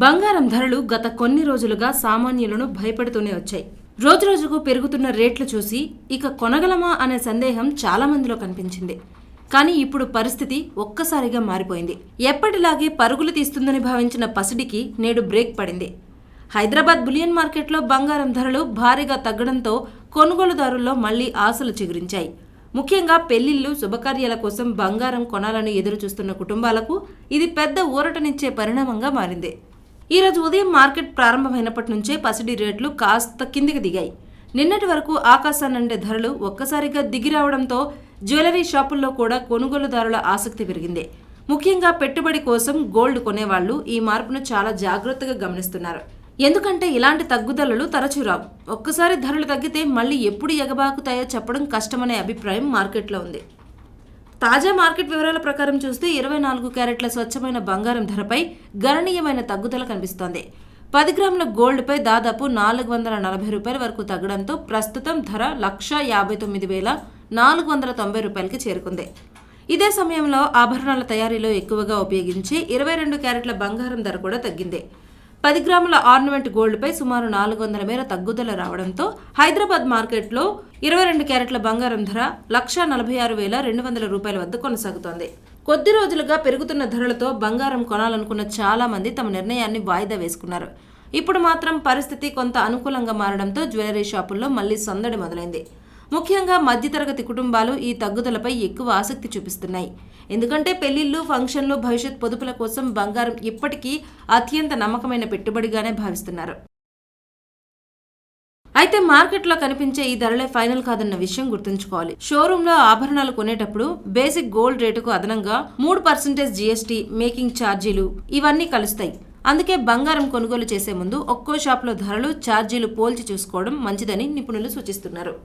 బంగారం ధరలు గత కొన్ని రోజులుగా సామాన్యులను భయపెడుతూనే వచ్చాయి. రోజురోజుకు పెరుగుతున్న రేట్లు చూసి ఇక కొనగలమా అనే సందేహం చాలా మందిలో కనిపించింది. కానీ ఇప్పుడు పరిస్థితి ఒక్కసారిగా మారిపోయింది. ఎప్పటిలాగే పరుగులు తీస్తుందని భావించిన పసిడికి నేడు బ్రేక్ పడింది. హైదరాబాద్ బులియన్ మార్కెట్లో బంగారం ధరలు భారీగా తగ్గడంతో కొనుగోలుదారుల్లో మళ్లీ ఆశలు చిగురించాయి. ముఖ్యంగా పెళ్లిళ్లు, శుభకార్యాల కోసం బంగారం కొనాలని ఎదురుచూస్తున్న కుటుంబాలకు ఇది పెద్ద ఊరటనిచ్చే పరిణామంగా మారింది. ఈరోజు ఉదయం మార్కెట్ ప్రారంభమైనప్పటి నుంచే పసిడి రేట్లు కాస్త కిందికి దిగాయి. నిన్నటి వరకు ఆకాశాన్నండే ధరలు ఒక్కసారిగా దిగిరావడంతో జ్యువెలరీ షాపుల్లో కూడా కొనుగోలుదారుల ఆసక్తి పెరిగింది. ముఖ్యంగా పెట్టుబడి కోసం గోల్డ్ కొనేవాళ్లు ఈ మార్పును చాలా జాగ్రత్తగా గమనిస్తున్నారు. ఎందుకంటే ఇలాంటి తగ్గుదలలు తరచూ రావు. ఒక్కసారి ధరలు తగ్గితే మళ్లీ ఎప్పుడు ఎగబాకుతాయో చెప్పడం కష్టమనే అభిప్రాయం మార్కెట్లో ఉంది. తాజా మార్కెట్ వివరాల ప్రకారం చూస్తే 24 క్యారెట్ల స్వచ్ఛమైన బంగారం ధరపై గణనీయమైన తగ్గుదల కనిపిస్తోంది. 10 గ్రాముల గోల్డ్పై దాదాపు 440 రూపాయల వరకు తగ్గడంతో ప్రస్తుతం ధర 1,59,490 రూపాయలకి చేరుకుంది. ఇదే సమయంలో ఆభరణాల తయారీలో ఎక్కువగా ఉపయోగించే 22 క్యారెట్ల బంగారం ధర కూడా తగ్గింది. 10 గ్రాముల ఆర్నమెంట్ గోల్డ్పై సుమారు 400 మేర తగ్గుదల రావడంతో హైదరాబాద్ మార్కెట్లో 22 క్యారెట్ల బంగారం ధర 1,46,200 రూపాయల వద్ద కొనసాగుతోంది. కొద్ది రోజులుగా పెరుగుతున్న ధరలతో బంగారం కొనాలనుకున్న చాలా మంది తమ నిర్ణయాన్ని వాయిదా వేసుకున్నారు. ఇప్పుడు మాత్రం పరిస్థితి కొంత అనుకూలంగా మారడంతో జ్యువెలరీ షాపుల్లో మళ్లీ సందడి మొదలైంది. ముఖ్యంగా మధ్యతరగతి కుటుంబాలు ఈ తగ్గుదలపై ఎక్కువ ఆసక్తి చూపిస్తున్నాయి. ఎందుకంటే పెళ్లిళ్లు, ఫంక్షన్లు, భవిష్యత్ పొదుపుల కోసం బంగారం ఇప్పటికీ అత్యంత నమ్మకమైన పెట్టుబడిగానే భావిస్తున్నారు. అయితే మార్కెట్లో కనిపించే ఈ ధరలే ఫైనల్ కాదన్న విషయం గుర్తుంచుకోవాలి. షోరూంలో ఆభరణాలు కొనేటప్పుడు బేసిక్ గోల్డ్ రేటుకు అదనంగా 3% జీఎస్టీ, మేకింగ్ ఛార్జీలు ఇవన్నీ కలుస్తాయి. అందుకే బంగారం కొనుగోలు చేసే ముందు ఒక్కో షాప్లో ధరలు, ఛార్జీలు పోల్చి చూసుకోవడం మంచిదని నిపుణులు సూచిస్తున్నారు.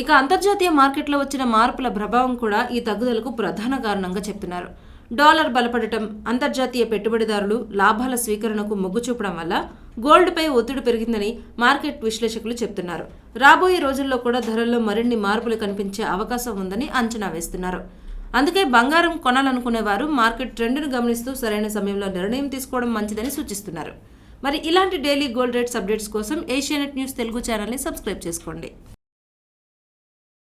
ఇక అంతర్జాతీయ మార్కెట్లో వచ్చిన మార్పుల ప్రభావం కూడా ఈ తగ్గుదలకు ప్రధాన కారణంగా చెప్తున్నారు. డాలర్ బలపడటం, అంతర్జాతీయ పెట్టుబడిదారులు లాభాల స్వీకరణకు మొగ్గు చూపడం వల్ల గోల్డ్పై ఒత్తిడి పెరిగిందని మార్కెట్ విశ్లేషకులు చెప్తున్నారు. రాబోయే రోజుల్లో కూడా ధరల్లో మరిన్ని మార్పులు కనిపించే అవకాశం ఉందని అంచనా వేస్తున్నారు. అందుకే బంగారం కొనాలనుకునేవారు మార్కెట్ ట్రెండ్ను గమనిస్తూ సరైన సమయంలో నిర్ణయం తీసుకోవడం మంచిదని సూచిస్తున్నారు. మరి ఇలాంటి డైలీ గోల్డ్ రేట్స్ అప్డేట్స్ కోసం ఏషియానెట్ న్యూస్ తెలుగు ఛానల్ని సబ్స్క్రైబ్ చేసుకోండి.